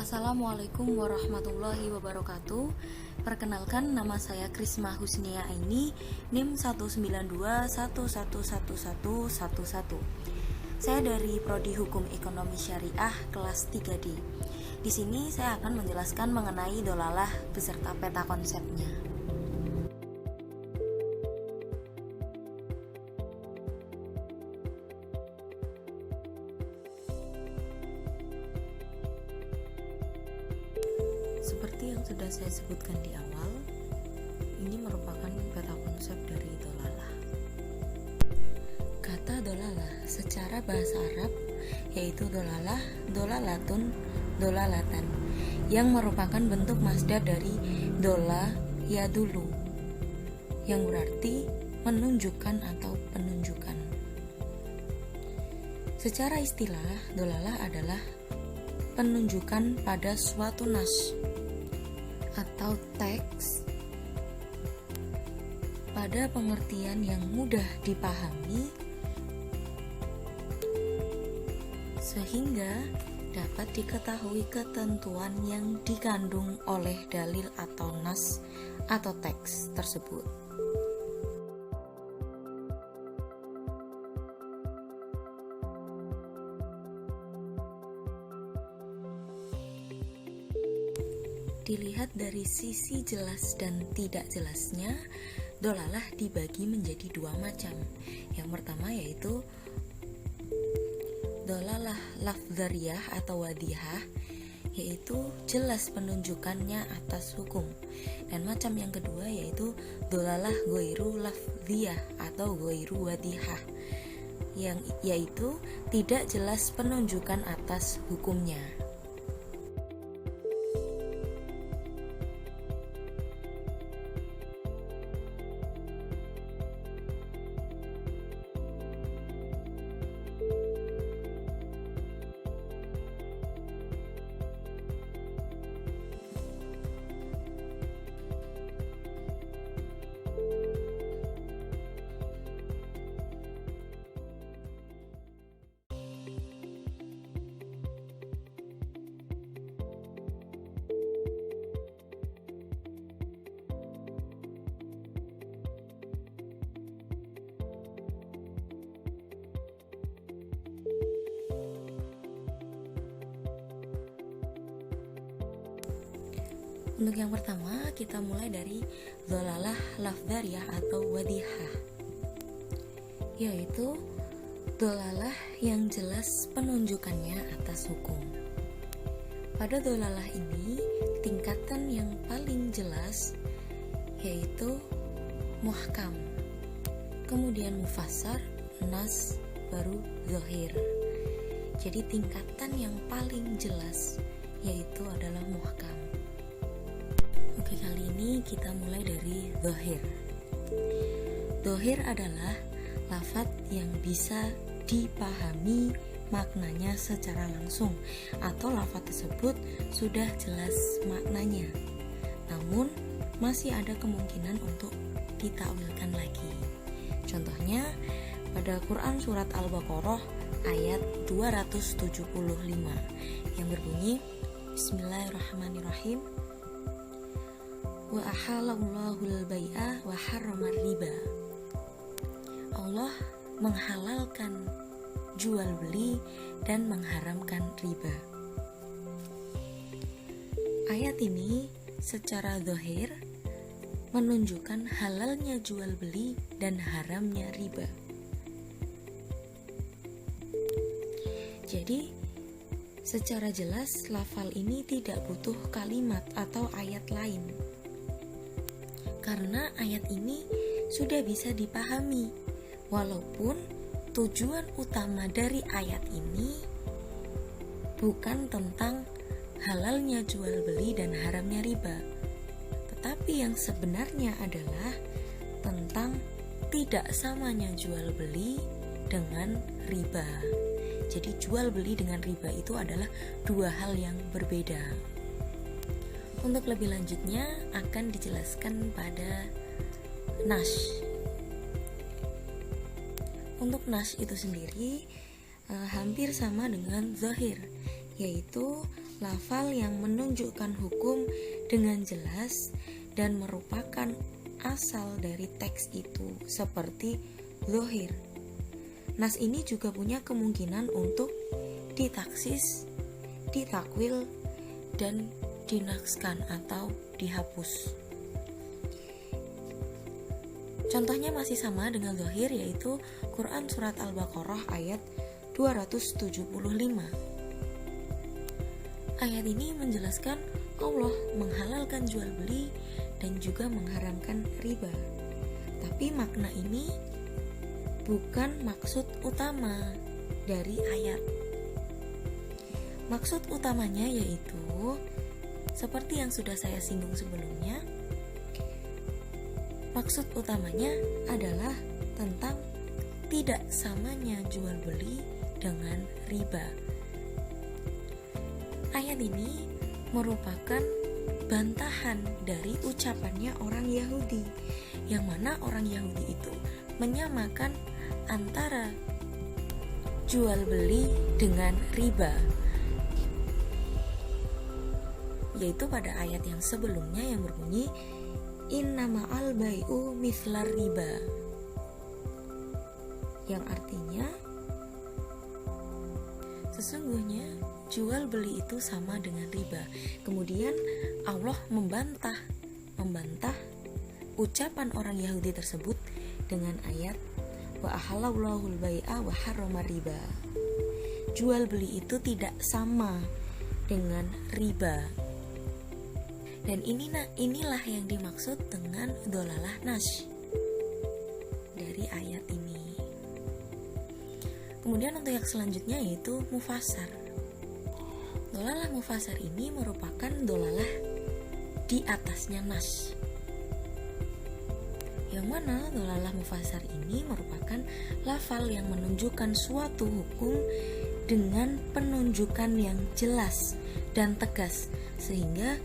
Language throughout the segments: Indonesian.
Assalamualaikum warahmatullahi wabarakatuh. Perkenalkan, nama saya Krisma Husnia Aini, NIM 192111111. Saya dari Prodi Hukum Ekonomi Syariah kelas 3D. Di sini saya akan menjelaskan mengenai dolalah beserta peta konsepnya. Seperti yang sudah saya sebutkan di awal, ini merupakan peta konsep dari dolalah. Kata dolalah secara bahasa Arab yaitu dolalah, dolalatun, dolalatan, yang merupakan bentuk masdar dari dola yadulu, yang berarti menunjukkan atau penunjukan. Secara istilah, dolalah adalah penunjukan pada suatu nas atau teks pada pengertian yang mudah dipahami sehingga dapat diketahui ketentuan yang dikandung oleh dalil atau nas atau teks tersebut. Dilihat dari sisi jelas dan tidak jelasnya, dolalah dibagi menjadi dua macam. Yang pertama yaitu dolalah lafdzariyah atau wadihah, yaitu jelas penunjukannya atas hukum. Dan macam yang kedua yaitu dolalah ghairu lafdziyah atau ghairu wadihah, yang yaitu tidak jelas penunjukan atas hukumnya. Untuk yang pertama, kita mulai dari dolalah lafdzariyah atau wadihah, yaitu dolalah yang jelas penunjukannya atas hukum. Pada dolalah ini, tingkatan yang paling jelas yaitu muhkam, kemudian mufassar, nas, baru zahir. Jadi tingkatan yang paling jelas yaitu adalah muhkam. Oke, kali ini kita mulai dari zahir. Zahir adalah lafadz yang bisa dipahami maknanya secara langsung, atau lafadz tersebut sudah jelas maknanya, namun masih ada kemungkinan untuk ditakwilkan lagi. Contohnya pada Quran surat Al-Baqarah ayat 275 yang berbunyi Bismillahirrahmanirrahim, wa ahalallahul bai'a wa harramar riba. Allah menghalalkan jual beli dan mengharamkan riba. Ayat ini secara zahir menunjukkan halalnya jual beli dan haramnya riba. Jadi secara jelas lafal ini tidak butuh kalimat atau ayat lain, karena ayat ini sudah bisa dipahami, walaupun tujuan utama dari ayat ini bukan tentang halalnya jual beli dan haramnya riba, tetapi yang sebenarnya adalah tentang tidak samanya jual beli dengan riba. Jadi jual beli dengan riba itu adalah dua hal yang berbeda. Untuk lebih lanjutnya akan dijelaskan pada nas. Untuk nas itu sendiri hampir sama dengan zahir, yaitu lafal yang menunjukkan hukum dengan jelas dan merupakan asal dari teks itu, seperti zahir. Nas ini juga punya kemungkinan untuk ditaksis, ditakwil, dan dinakskan atau dihapus. Contohnya masih sama dengan zahir, yaitu Quran Surat Al-Baqarah ayat 275. Ayat ini menjelaskan Allah menghalalkan jual beli dan juga mengharamkan riba. Tapi makna ini bukan maksud utama dari ayat. Maksud utamanya yaitu seperti yang sudah saya singgung sebelumnya. Maksud utamanya adalah tentang tidak samanya jual beli dengan riba. Ayat ini merupakan bantahan dari ucapannya orang Yahudi, yang mana orang Yahudi itu menyamakan antara jual beli dengan riba, yaitu pada ayat yang sebelumnya yang berbunyi innama al-bai'u mithlar riba, yang artinya sesungguhnya jual beli itu sama dengan riba. Kemudian Allah membantah ucapan orang Yahudi tersebut dengan ayat wa ahallallahu al-bai'a wa harrama riba. Jual beli itu tidak sama dengan riba. Dan inilah yang dimaksud dengan dolalah nas dari ayat ini. Kemudian untuk yang selanjutnya yaitu mufasar. Dolalah mufasar ini merupakan dolalah di atasnya nas, yang mana dolalah mufasar ini merupakan lafal yang menunjukkan suatu hukum dengan penunjukan yang jelas dan tegas, sehingga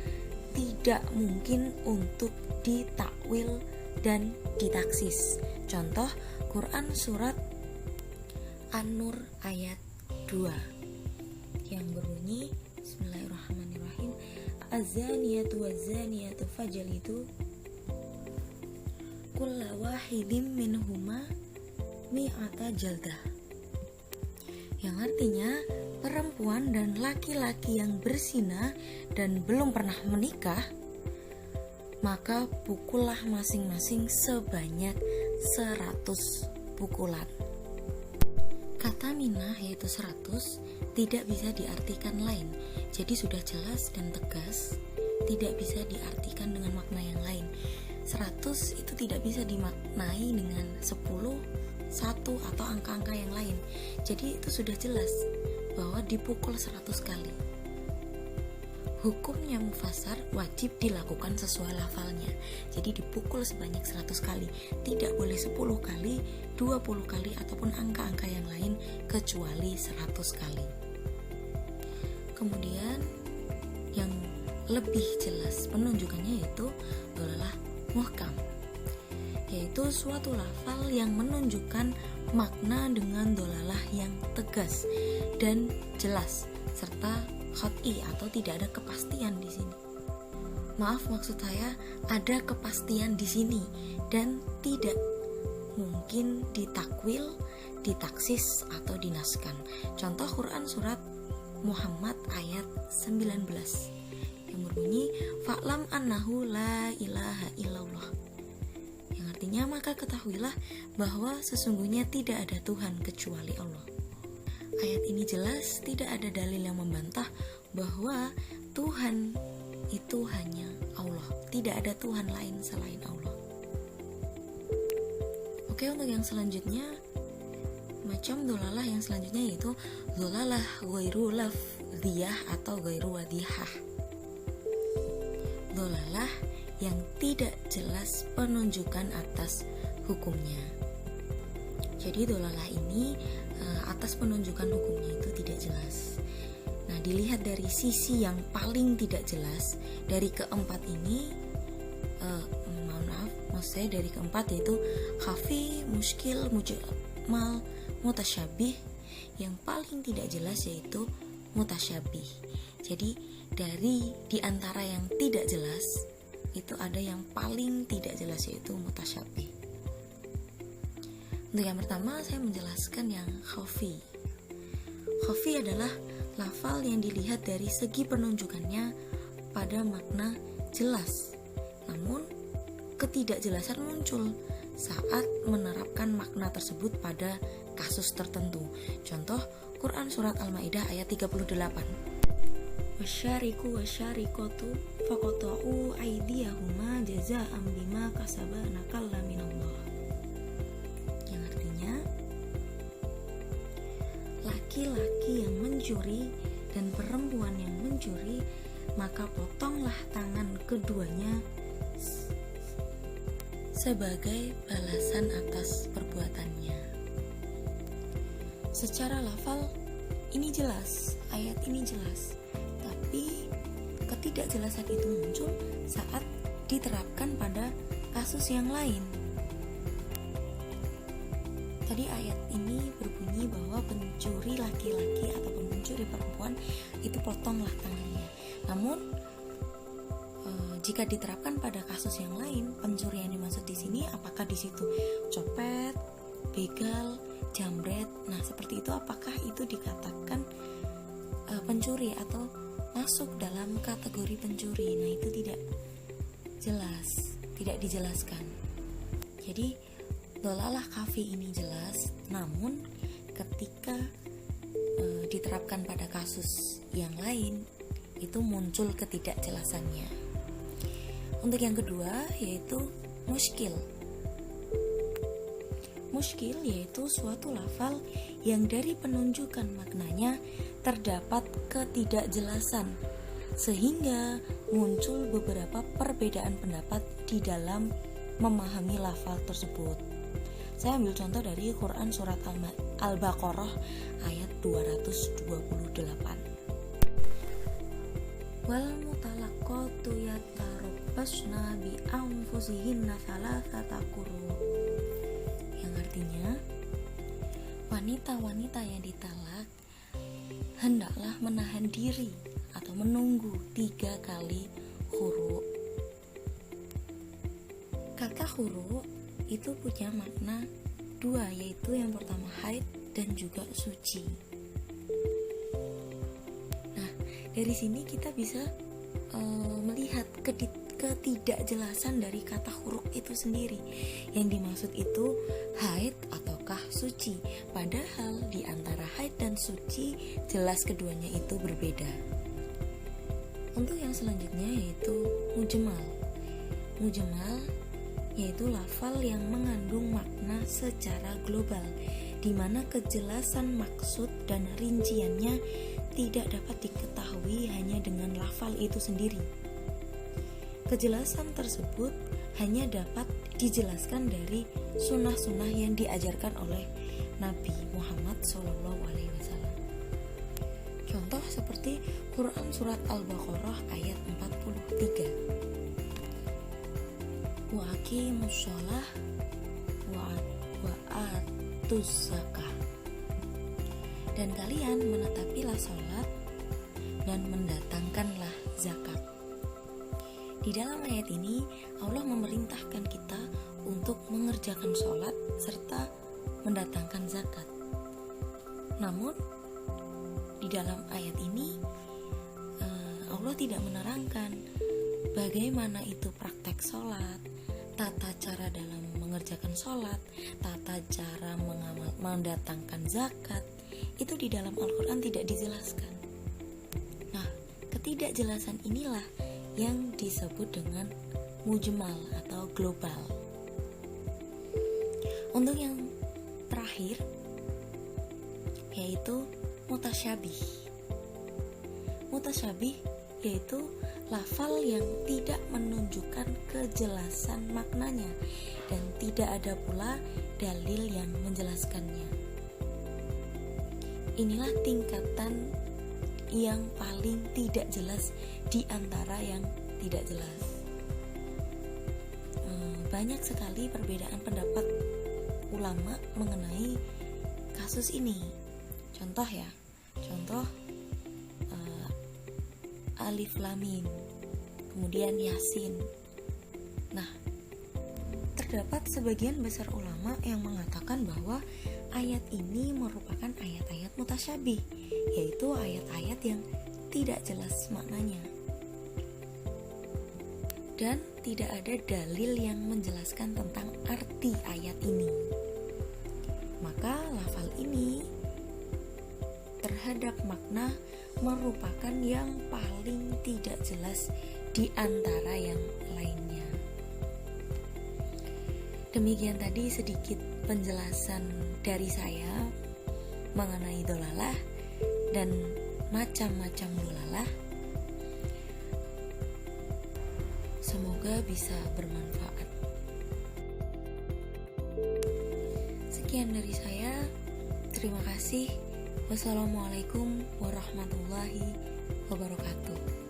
tidak mungkin untuk ditakwil dan ditaksis. Contoh Quran Surat An-Nur ayat 2 yang berbunyi Bismillahirrahmanirrahim az-zaniyatu waz-zaniyatu fajlidu kulla wahidin minhuma mi'ata jaldah, yang artinya perempuan dan laki-laki yang berzina dan belum pernah menikah, maka pukullah masing-masing sebanyak 100 pukulan. Kata minah yaitu 100 tidak bisa diartikan lain, jadi sudah jelas dan tegas, tidak bisa diartikan dengan makna yang lain. 100 itu tidak bisa dimaknai dengan 10, 1 atau angka-angka yang lain. Jadi itu sudah jelas bahwa dipukul 100 kali. Hukumnya mufasar wajib dilakukan sesuai lafalnya. Jadi dipukul sebanyak 100 kali, tidak boleh 10 kali, 20 kali ataupun angka-angka yang lain kecuali 100 kali. Kemudian yang lebih jelas penunjukannya yaitu adalah muhkam, yaitu suatu lafal yang menunjukkan makna dengan dolalah yang tegas dan jelas serta khot'i atau tidak ada kepastian di sini. Maaf, maksud saya ada kepastian di sini dan tidak mungkin ditakwil, ditaksis atau dinaskan. Contoh Quran Surat Muhammad ayat 19 yang berbunyi fa'lam annahu la ilaha illallah, yang artinya maka ketahuilah bahwa sesungguhnya tidak ada Tuhan kecuali Allah. Ayat ini jelas tidak ada dalil yang membantah bahwa Tuhan itu hanya Allah, tidak ada Tuhan lain selain Allah. Oke, untuk yang selanjutnya, macam dolalah yang selanjutnya yaitu dolalah ghairu lafdhiyah atau ghairu wadihah. Dolalah yang tidak jelas penunjukan atas hukumnya. Jadi dolalah ini atas penunjukan hukumnya itu tidak jelas. Nah, dilihat dari sisi yang paling tidak jelas dari keempat ini, maksud saya dari keempat yaitu khafi, muskil, mujmal, mutasyabih, yang paling tidak jelas yaitu mutasyabih. Jadi di antara yang tidak jelas itu ada yang paling tidak jelas, yaitu mutasyabih. Untuk yang pertama saya menjelaskan yang khafi. Khafi adalah lafal yang dilihat dari segi penunjukannya pada makna jelas, namun ketidakjelasan muncul saat menerapkan makna tersebut pada kasus tertentu. Contoh Quran surat Al-Maidah ayat 38. Wasyariku wasyarikatu faqata'u aydiyahuma jazaa'an bima kasaba nakalla minallah. Yang artinya laki-laki yang mencuri dan perempuan yang mencuri, maka potonglah tangan keduanya sebagai balasan atas perbuatannya. Secara lafal ini jelas, ayat ini jelas, tapi ketidakjelasan itu muncul saat diterapkan pada kasus yang lain. Tadi ayat ini berbunyi bahwa pencuri laki-laki ataupun pencuri perempuan itu potonglah tangannya. Namun jika diterapkan pada kasus yang lain, pencuri yang dimaksud di sini apakah di situ copet, begal, jambret? Nah, seperti itu apakah itu dikatakan pencuri atau masuk dalam kategori pencuri? Nah, itu tidak jelas, tidak dijelaskan. Jadi dolalah khafi ini jelas, namun ketika diterapkan pada kasus yang lain itu muncul ketidakjelasannya. Untuk yang kedua yaitu muskil. Muskil yaitu suatu lafal yang dari penunjukan maknanya terdapat ketidakjelasan sehingga muncul beberapa perbedaan pendapat di dalam memahami lafal tersebut. Saya ambil contoh dari Quran surat Al-Baqarah ayat 228. Wal mutalaqqatu yatarabbasna bi anfusihinna thalathata quru. Yang artinya wanita-wanita yang ditalak hendaklah menahan diri atau menunggu 3 kali khuru. Kata khuru itu punya makna 2, yaitu yang pertama haid dan juga suci. Nah, dari sini kita bisa melihat ketidakjelasan dari kata huruf itu sendiri. Yang dimaksud itu haid ataukah suci, padahal di antara haid dan suci jelas keduanya itu berbeda. Untuk yang selanjutnya yaitu mujmal. Mujmal yaitu lafal yang mengandung makna secara global, di mana kejelasan maksud dan rinciannya tidak dapat diketahui hanya dengan lafal itu sendiri. Kejelasan tersebut hanya dapat dijelaskan dari sunnah-sunnah yang diajarkan oleh Nabi Muhammad SAW. Contoh seperti Quran surat Al-Baqarah ayat 43. Wa aqimus shalah wa atuz zakah. Dan kalian menetapilah salat dan mendatangkanlah zakat. Di dalam ayat ini Allah memerintahkan kita untuk mengerjakan salat serta mendatangkan zakat. Namun di dalam ayat ini Allah tidak menerangkan bagaimana itu praktek salat, tata cara dalam mengerjakan sholat, tata cara mendatangkan zakat. Itu di dalam Al-Quran tidak dijelaskan. Nah, ketidakjelasan inilah yang disebut dengan mujmal atau global. Untuk yang terakhir yaitu mutasyabih. Mutasyabih yaitu lafal yang tidak menunjukkan kejelasan maknanya dan tidak ada pula dalil yang menjelaskannya. Inilah tingkatan yang paling tidak jelas di antara yang tidak jelas. Banyak sekali perbedaan pendapat ulama mengenai kasus ini. Contoh Alif Lam Mim, kemudian Yasin. Nah, terdapat sebagian besar ulama yang mengatakan bahwa ayat ini merupakan ayat-ayat mutasyabih, yaitu ayat-ayat yang tidak jelas maknanya dan tidak ada dalil yang menjelaskan tentang arti ayat ini. Maka lafal ini terhadap makna merupakan yang paling tidak jelas di antara yang lainnya. Demikian tadi sedikit penjelasan dari saya mengenai dolalah dan macam-macam dolalah. Semoga bisa bermanfaat. Sekian dari saya. Terima kasih. Wassalamualaikum warahmatullahi wabarakatuh.